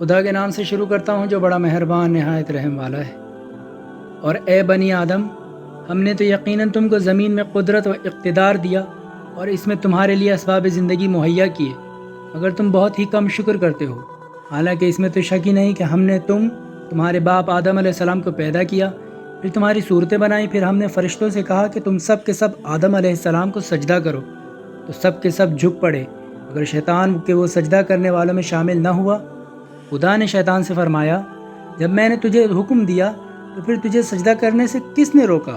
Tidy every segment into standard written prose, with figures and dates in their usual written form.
خدا کے نام سے شروع کرتا ہوں جو بڑا مہربان نہایت رحم والا ہے۔ اور اے بنی آدم، ہم نے تو یقیناً تم کو زمین میں قدرت و اقتدار دیا اور اس میں تمہارے لیے اسباب زندگی مہیا کیے، مگر تم بہت ہی کم شکر کرتے ہو۔ حالانکہ اس میں تو شک ہی نہیں کہ ہم نے تمہارے باپ آدم علیہ السلام کو پیدا کیا، پھر تمہاری صورتیں بنائیں، پھر ہم نے فرشتوں سے کہا کہ تم سب کے سب آدم علیہ السلام کو سجدہ کرو، تو سب کے سب جھک پڑے مگر شیطان کہ وہ سجدہ کرنے والوں میں شامل نہ ہوا۔ خدا نے شیطان سے فرمایا، جب میں نے تجھے حکم دیا تو پھر تجھے سجدہ کرنے سے کس نے روکا؟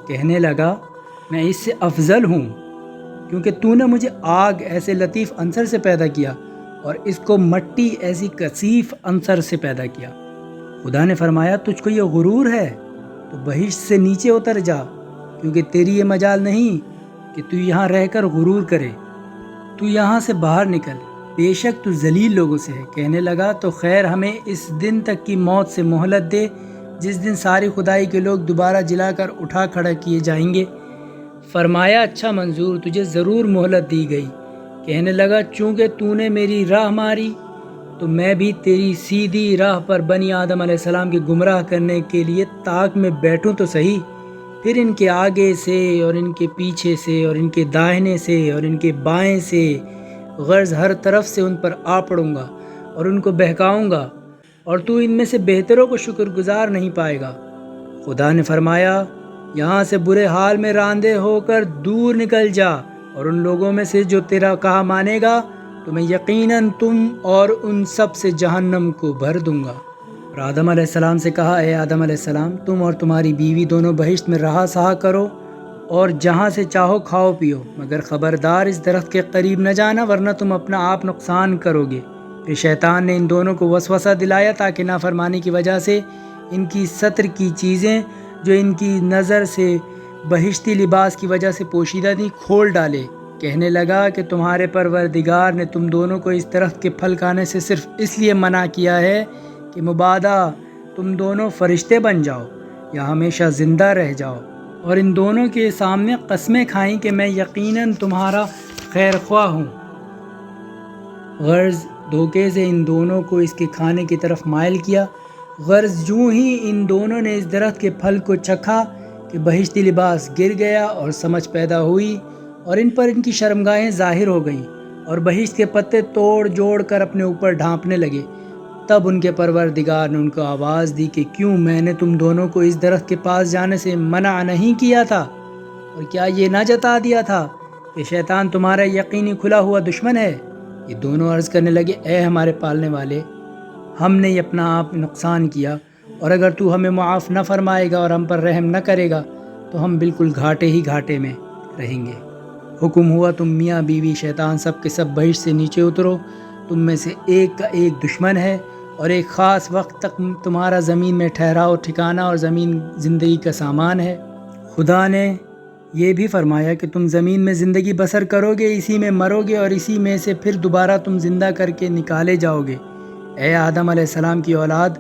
کہنے لگا، میں اس سے افضل ہوں، کیونکہ تو نے مجھے آگ ایسے لطیف عنصر سے پیدا کیا اور اس کو مٹی ایسی کثیف عنصر سے پیدا کیا۔ خدا نے فرمایا، تجھ کو یہ غرور ہے تو بہشت سے نیچے اتر جا، کیونکہ تیری یہ مجال نہیں کہ تو یہاں رہ کر غرور کرے، تو یہاں سے باہر نکل، بے شک تو ذلیل لوگوں سے ہے۔ کہنے لگا، تو خیر ہمیں اس دن تک کی موت سے مہلت دے جس دن ساری خدائی کے لوگ دوبارہ جلا کر اٹھا کھڑا کیے جائیں گے۔ فرمایا، اچھا منظور، تجھے ضرور مہلت دی گئی۔ کہنے لگا، چونکہ تو نے میری راہ ماری تو میں بھی تیری سیدھی راہ پر بنی آدم علیہ السلام کے گمراہ کرنے کے لیے طاق میں بیٹھوں تو صحیح، پھر ان کے آگے سے اور ان کے پیچھے سے اور ان کے داہنے سے اور ان کے بائیں سے غرض ہر طرف سے ان پر آ پڑوں گا اور ان کو بہکاؤں گا، اور تو ان میں سے بہتروں کو شکر گزار نہیں پائے گا۔ خدا نے فرمایا، یہاں سے برے حال میں راندے ہو کر دور نکل جا، اور ان لوگوں میں سے جو تیرا کہا مانے گا تو میں یقیناً تم اور ان سب سے جہنم کو بھر دوں گا۔ اور آدم علیہ السلام سے کہا، اے آدم علیہ السلام، تم اور تمہاری بیوی دونوں بہشت میں رہا سہا کرو اور جہاں سے چاہو کھاؤ پیو، مگر خبردار اس درخت کے قریب نہ جانا ورنہ تم اپنا آپ نقصان کرو گے۔ پھر شیطان نے ان دونوں کو وسوسہ دلایا تاکہ نافرمانی کی وجہ سے ان کی ستر کی چیزیں جو ان کی نظر سے بہشتی لباس کی وجہ سے پوشیدہ تھیں کھول ڈالے۔ کہنے لگا کہ تمہارے پروردگار نے تم دونوں کو اس درخت کے پھل کھانے سے صرف اس لیے منع کیا ہے کہ مبادا تم دونوں فرشتے بن جاؤ یا ہمیشہ زندہ رہ جاؤ، اور ان دونوں کے سامنے قسمیں کھائیں کہ میں یقیناً تمہارا خیر خواہ ہوں۔ غرض دھوکے سے ان دونوں کو اس کے کھانے کی طرف مائل کیا۔ غرض جوں ہی ان دونوں نے اس درخت کے پھل کو چکھا کہ بہشتی لباس گر گیا اور سمجھ پیدا ہوئی اور ان پر ان کی شرمگاہیں ظاہر ہو گئیں، اور بہشت کے پتے توڑ جوڑ کر اپنے اوپر ڈھانپنے لگے۔ تب ان کے پروردگار نے ان کو آواز دی کہ کیوں میں نے تم دونوں کو اس درخت کے پاس جانے سے منع نہیں کیا تھا؟ اور کیا یہ نہ جتا دیا تھا کہ شیطان تمہارا یقینی کھلا ہوا دشمن ہے؟ یہ دونوں عرض کرنے لگے، اے ہمارے پالنے والے، ہم نے اپنا آپ نقصان کیا، اور اگر تو ہمیں معاف نہ فرمائے گا اور ہم پر رحم نہ کرے گا تو ہم بالکل گھاٹے ہی گھاٹے میں رہیں گے۔ حکم ہوا، تم میاں بیوی شیطان سب کے سب بہشت سے نیچے اترو، تم میں سے ایک کا ایک دشمن ہے، اور ایک خاص وقت تک تمہارا زمین میں ٹھہراؤ ٹھکانہ اور زمین زندگی کا سامان ہے۔ خدا نے یہ بھی فرمایا کہ تم زمین میں زندگی بسر کرو گے، اسی میں مرو گے اور اسی میں سے پھر دوبارہ تم زندہ کر کے نکالے جاؤ گے۔ اے آدم علیہ السلام کی اولاد،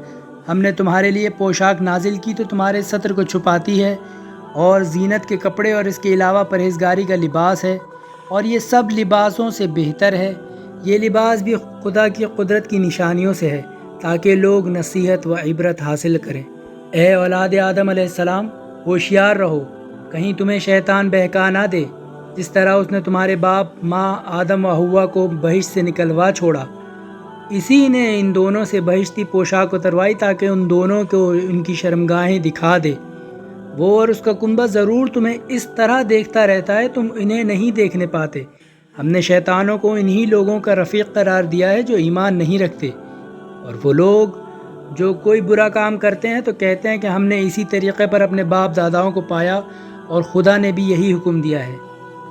ہم نے تمہارے لیے پوشاک نازل کی تو تمہارے ستر کو چھپاتی ہے، اور زینت کے کپڑے اور اس کے علاوہ پرہیزگاری کا لباس ہے، اور یہ سب لباسوں سے بہتر ہے۔ یہ لباس بھی خدا کی قدرت کی نشانیوں سے ہے تاکہ لوگ نصیحت و عبرت حاصل کریں۔ اے اولاد آدم علیہ السلام، ہوشیار رہو، کہیں تمہیں شیطان بہکا نہ دے، جس طرح اس نے تمہارے باپ ماں آدم و حوا کو بہشت سے نکلوا چھوڑا۔ اسی نے ان دونوں سے بہشتی پوشاک اتروائی تاکہ ان دونوں کو ان کی شرمگاہیں دکھا دے۔ وہ اور اس کا کنبہ ضرور تمہیں اس طرح دیکھتا رہتا ہے، تم انہیں نہیں دیکھنے پاتے۔ ہم نے شیطانوں کو انہی لوگوں کا رفیق قرار دیا ہے جو ایمان نہیں رکھتے، اور وہ لوگ جو کوئی برا کام کرتے ہیں تو کہتے ہیں کہ ہم نے اسی طریقے پر اپنے باپ داداؤں کو پایا، اور خدا نے بھی یہی حکم دیا ہے۔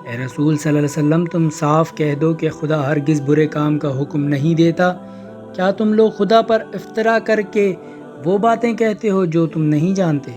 اے رسول صلی اللہ علیہ وسلم، تم صاف کہہ دو کہ خدا ہرگز برے کام کا حکم نہیں دیتا۔ کیا تم لوگ خدا پر افطرا کر کے وہ باتیں کہتے ہو جو تم نہیں جانتے؟